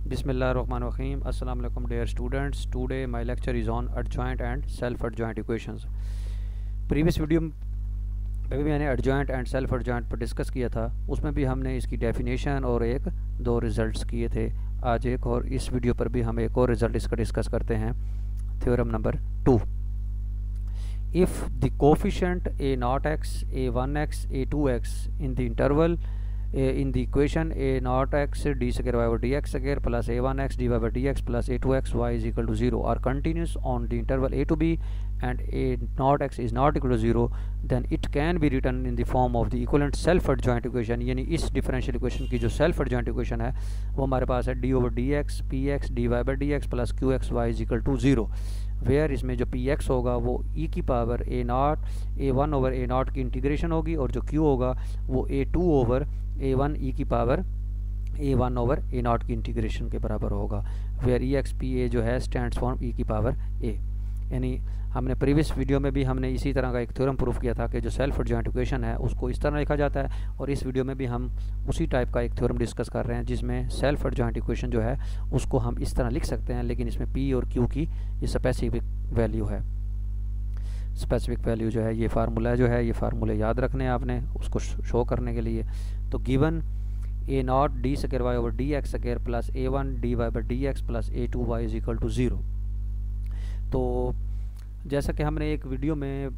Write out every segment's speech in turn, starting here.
Bismillahirrahmanirrahim. Assalamu alaikum dear students. Today my lecture is on adjoint and self-adjoint equations. Previous video में भी मैंने adjoint and self-adjoint पर discuss किया था, उसमें भी हमने इसकी डेफिनेशन और एक दो रिजल्ट्स किए थे। आज एक और इस वीडियो पर भी हम एक और रिजल्ट इसका डिस्कस करते हैं। Theorem number 2, if the coefficient a0x, a1x, a2x in the interval in the equation a0x d square y over dx square plus a1x dy by dx plus a2x y is equal to 0 are continuous on the interval a to b and a0x is not equal to 0, then it can be written in the form of the equivalent self adjoint equation। यानी इस differential equation की जो self adjoint equation है वो हमारे पास है d over dx px dy by dx plus qxy is equal to 0, where इसमें जो px होगा वो e की पावर a1 ओवर a0 की इंटीग्रेशन होगी और जो q होगा वो a2 ओवर a1 e की पावर a1 ओवर a0 की इंटीग्रेशन के बराबर होगा, वेयर expa जो है स्टैंड्स फॉर e की पावर a। यानी हमने प्रीवियस वीडियो में भी हमने इसी तरह का एक थ्योरम प्रूफ किया था कि जो सेल्फ एडजॉइंट इक्वेशन है उसको इस तरह लिखा जाता है, और इस वीडियो में भी हम उसी टाइप का एक थ्योरम डिस्कस कर रहे हैं जिसमें सेल्फ एडजॉइंट इक्वेशन जो है उसको हम इस तरह लिख सकते हैं, लेकिन इसमें p और q की ये स्पेसिफिक वैल्यू है। स्पेसिफिक वैल्यू जो है ये फार्मूला जो है, ये फार्मूले याद रखने हैं आपने उसको शो करने के लिए। तो given a0 d square y over dx square plus a1 dy by dx plus a2y is equal to 0। तो जैसा कि हमने एक वीडियो में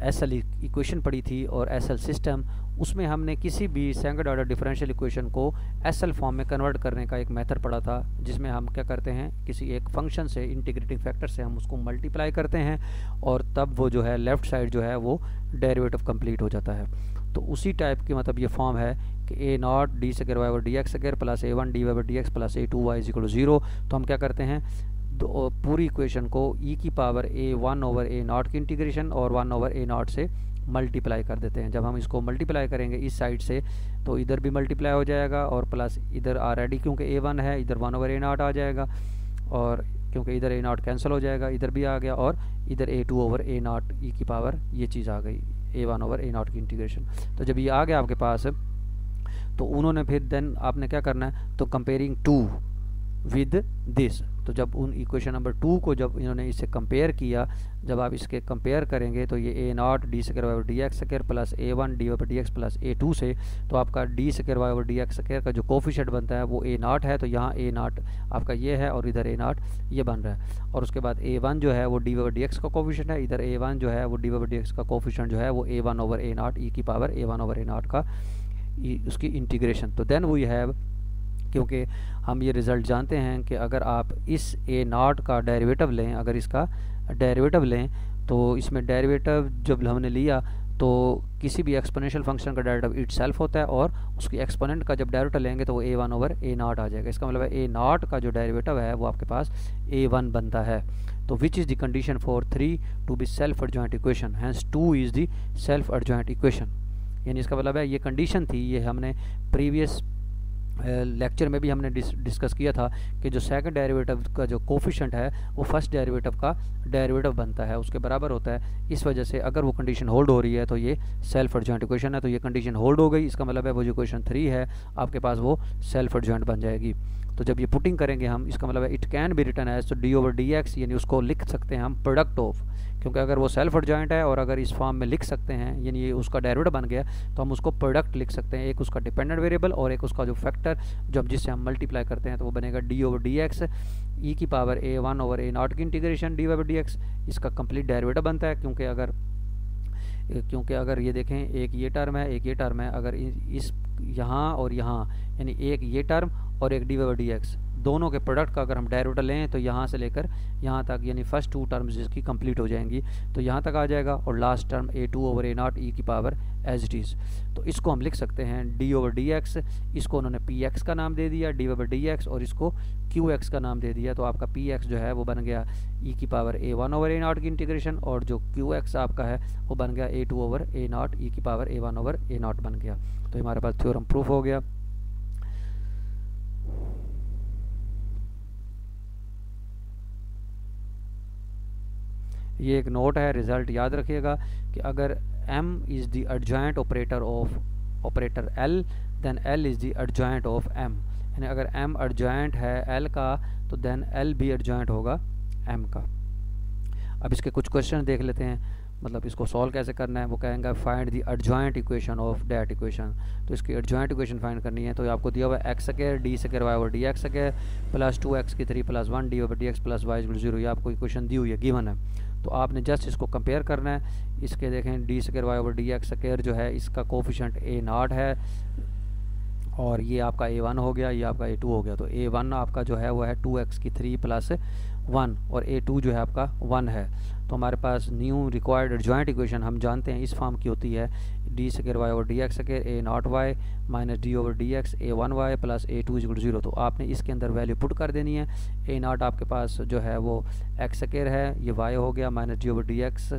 एसएल इक्वेशन पढ़ी थी और एसएल सिस्टम, उसमें हमने किसी भी सेकंड ऑर्डर डिफरेंशियल इक्वेशन को एसएल फॉर्म में कन्वर्ट करने का एक मेथड पढ़ा था, जिसमें हम क्या करते हैं किसी एक फंक्शन से इंटीग्रेटिंग फैक्टर से हम उसको मल्टीप्लाई करते हैं और तब वो जो है लेफ़्ट साइड जो है वो डेरिवेटिव कंप्लीट हो जाता है। तो उसी टाइप की मतलब ये फॉर्म है कि a0 d square y over dx square plus a1 dy by dx plus a2y is equal to 0। तो हम क्या करते हैं पूरी इक्वेशन को e की पावर a1 ओवर a0 की इंटीग्रेशन और 1 ओवर a0 से मल्टीप्लाई कर देते हैं। जब हम इसको मल्टीप्लाई करेंगे इस साइड से तो इधर भी मल्टीप्लाई हो जाएगा और प्लस इधर ऑलरेडी क्योंकि a1 है इधर 1 ओवर a0 आ जाएगा, और क्योंकि इधर a0 कैंसिल हो जाएगा इधर भी आ गया, और इधर a2 ओवर a0 e की पावर ये चीज़ आ गई a1 ओवर a0 की इंटीग्रेशन। तो जब ये आ गया आपके पास तो उन्होंने फिर देन आपने क्या करना है, तो कंपेयरिंग 2 विद दिस, तो जब उन इक्वेशन नंबर 2 को जब इन्होंने इससे कंपेयर किया, जब आप इसके कंपेयर करेंगे तो ये a0 d square y over dx square plus a1 dy over dx plus a2 से, तो आपका d square y over dx square का जो कोफिशिएंट बनता है वो a0 है, तो यहाँ a0 आपका ये है और इधर a0 ये बन रहा है, और उसके बाद a1 जो है वो dy ओवर dx का कोफिशिएंट है, इधर a1 जो है वो dy ओवर dx का कोफिशिएंट जो है वो a1 ओवर a0 e की पावर a1 ओवर a0 का उसकी इंटीग्रेशन। तो देन वी हैव, क्योंकि हम ये रिज़ल्ट जानते हैं कि अगर आप इस a0 का डेरिवेटिव लें, अगर इसका डेरिवेटिव लें तो इसमें डेरिवेटिव जब हमने लिया तो किसी भी एक्सपोनेंशियल फंक्शन का डेरिवेटिव इटसेल्फ होता है, और उसकी एक्सपोनेंट का जब डेरिवेटिव लेंगे तो वो a1 ओवर a0 आ जाएगा। इसका मतलब है a0 का जो डेरिवेटिव है वो आपके पास a1 बनता है। तो which is the condition for 3 to be self adjoint equation, hence 2 is the self adjoint equation. यानी इसका मतलब है ये कंडीशन थी, ये हमने प्रीवियस लेक्चर में भी हमने डिस्कस किया था कि जो सेकंड डेरिवेटिव का जो कोफिशिएंट है वो फर्स्ट डेरिवेटिव का डेरिवेटिव बनता है, उसके बराबर होता है। इस वजह से अगर वो कंडीशन होल्ड हो रही है तो ये सेल्फ एडजॉइंट इक्वेशन है, तो ये कंडीशन होल्ड हो गई, इसका मतलब है वो जो इक्वेशन 3 है आपके पास वो सेल्फ एडजॉइंट बन जाएगी। तो जब ये पुटिंग करेंगे हम, इसका मतलब है it can be written as, तो डी ओवर डी एक्स, यानी उसको लिख सकते हैं हम प्रोडक्ट ऑफ, क्योंकि अगर वो सेल्फ एडजॉइंट है और अगर इस फॉर्म में लिख सकते हैं यानी ये उसका डेरिवेटिव बन गया तो हम उसको प्रोडक्ट लिख सकते हैं, एक उसका डिपेंडेंट वेरिएबल और एक उसका जो फैक्टर जब जिससे हम मल्टीप्लाई करते हैं तो वो बनेगा डी ओवर डी एक्स ई की पावर a1 ओवर a0 की integration D over d x, इसका कंप्लीट डेरिवेटिव बनता है। क्योंकि अगर ये देखें एक ये टर्म है एक ये टर्म है, अगर इस यहाँ और यहाँ यानी एक ये टर्म और एक डी ओवर डी एक्स दोनों के प्रोडक्ट का अगर हम डेरिवेटिव लें तो यहाँ से लेकर यहाँ तक यानी फर्स्ट 2 टर्म्स जिसकी कंप्लीट हो जाएंगी तो यहाँ तक आ जाएगा, और last term a2 over a0 e की पावर एज इट इज़। तो इसको हम लिख सकते हैं d ओवर dx, इसको उन्होंने px का नाम दे दिया d ओवर dx, और इसको qx का नाम दे दिया, तो आपका px जो है वो बन गया e की पावर a1 ओवर a0 की इंटीग्रेशन, और जो qx आपका है वो बन गया a2 ओवर a0 e की पावर a1 ओवर a0 बन गया। तो हमारे पास थ्योरम प्रूफ हो गया। ये एक नोट है, रिजल्ट याद रखिएगा कि अगर m is the adjoint operator of operator L, then L is the adjoint of m, यानी अगर m एडजॉइंट है l का तो देन l भी एडजॉइंट होगा m का। अब इसके कुछ क्वेश्चन देख लेते हैं, मतलब इसको सॉल्व कैसे करना है। वो कहेंगे find the adjoint equation of that equation. तो इसकी एडजॉइंट इक्वेशन फाइंड करनी है। तो आपको दिया हुआ है x square d square y over d x square plus 2x की 3 plus 1 d over d x plus y equal 0। ये आपको इक्वेशन दी हुई है, गिवन है। तो आपने जस्ट इसको कंपेयर करना है। इसके देखें d square y over d x square जो है इसका कोफिशिएंट a0 है और ये आपका a1 हो गया, ये आपका a2 हो गया। तो a1 आपका जो है वो है 2x की 3 प्लस 1 और a2 जो है आपका 1 है। तो हमारे पास न्यू रिक्वायर्ड एडजॉइंट इक्वेशन हम जानते हैं इस फॉर्म की होती है d square y over d x square a0 y minus d over d x a1 y plus a2 equal 0। तो आपने इसके अंदर वैल्यू पुट कर देनी है। a0 आपके पास जो है वो एक्स स्क्वायर है, ये y हो गया minus d over d x,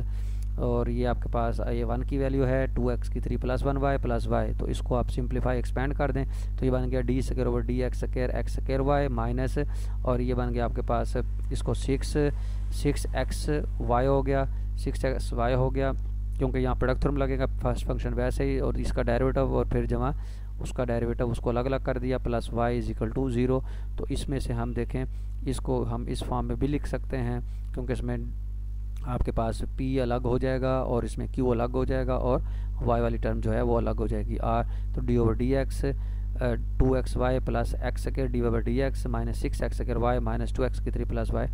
और ये आपके पास a1 की वैल्यू है 2x की 3 प्लस 1 वाई प्लस वाई। तो इसको आप सिंप्लीफाई एक्सपेंड कर दें तो ये बन गया d square over d x square y minus, और ये बन गया आपके पास इसको 6x वाई हो गया, 6x वाई हो गया, क्योंकि यहाँ प्रोडक्ट थ्योरम लगेगा फर्स्ट फंक्शन वैसे ही, और इसका डेरिवेटिव और फिर जमा उसका डेरिवेटिव उसको अलग अलग कर दिया plus y is equal to 0। तो इसमें से हम देखें इसको हम इस फॉर्म में भी लिख सकते हैं, क्योंकि इसमें आपके पास p अलग हो जाएगा और इसमें q अलग हो जाएगा और y वाली टर्म जो है वो अलग हो जाएगी r। तो d over d x 2x y plus x square d over d x minus 6x square y minus 2x की 3 plus y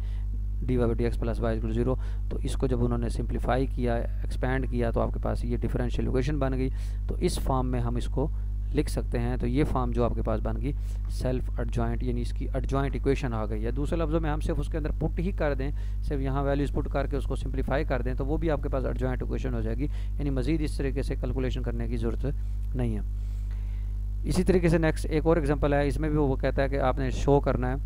d over d x plus y equal 0। तो इसको जब उन्होंने सिंप्लीफाई किया, एक्सपैंड किया, तो आपके पास ये डिफरेंशियल इक्वेशन बन गई। तो इस फॉर्म में हम इसको लिख सकते हैं। तो ये फॉर्म जो आपके पास बन गई सेल्फ एडजॉइंट, यानी इसकी एडजॉइंट इक्वेशन आ गई है। दूसरे लफ्ज़ों में हम सिर्फ उसके अंदर पुट ही कर दें, सिर्फ यहाँ वैल्यूज़ पुट करके उसको सिंप्लीफाई कर दें तो वो भी आपके पास एडजॉइंट इक्वेशन हो जाएगी, यानी मज़ीद इस तरीके से कैलकुलेशन करने की ज़रूरत नहीं है। इसी तरीके से नेक्स्ट एक और एग्जांपल है, इसमें भी वो कहता है कि आपने शो करना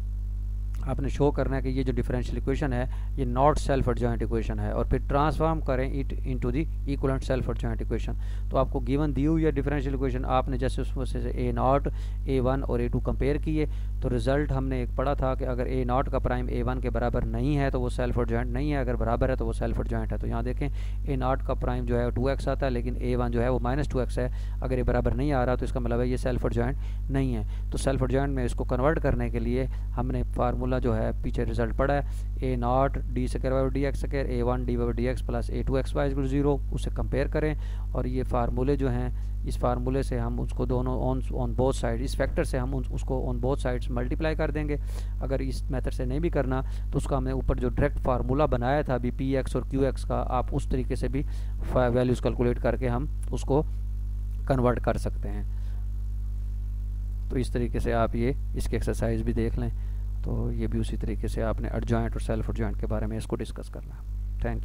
है कि ये जो डिफरेंशियल इक्वेशन है ये नॉट सेल्फ एडजॉइंट इक्वेशन है, और फिर ट्रांसफॉर्म करें it into the equivalent self adjoint equation. तो आपको गिवन दी हुई है डिफरेंशियल इक्वेशन, आपने जैसे उसमें से a0 a1 और a2 कंपेयर किए तो रिजल्ट हमने एक पढ़ा था कि अगर a0 का प्राइम a1 के बराबर नहीं है तो वो सेल्फ एडजॉइंट नहीं है, अगर बराबर है तो वो सेल्फ एडजॉइंट है। तो यहाँ देखें a0 का प्राइम जो है 2x आता है, लेकिन a1 जो है वो माइनस 2x है। अगर ये बराबर नहीं आ रहा तो इसका मतलब है ये सेल्फ एडजॉइंट नहीं है। तो सेल्फ एडजॉइंट में इसको कन्वर्ट करने के लिए हमने फार्मूला जो है पीछे रिजल्ट पड़ा है a0 d square y d x square a1 d y d x plus a2x y equal 0, उसे कंपेयर करें। और ये फार्मूले जो हैं इस फार्मूले से हम उसको दोनों ऑन बोथ साइड, इस फैक्टर से हम उसको ऑन बोथ साइड्स मल्टीप्लाई कर देंगे। अगर इस मेथड से नहीं भी करना तो उसका हमने ऊपर जो डायरेक्ट फार्मूला बनाया था अभी px और qx का, आप उस तरीके से भी वैल्यूज़ कैलकुलेट करके हम उसको कन्वर्ट कर सकते हैं। तो इस तरीके से आप ये इसकी एक्सरसाइज भी देख लें। तो ये भी उसी तरीके से आपने एडजॉइंट और सेल्फ एडजॉइंट के बारे में इसको डिस्कस करना है।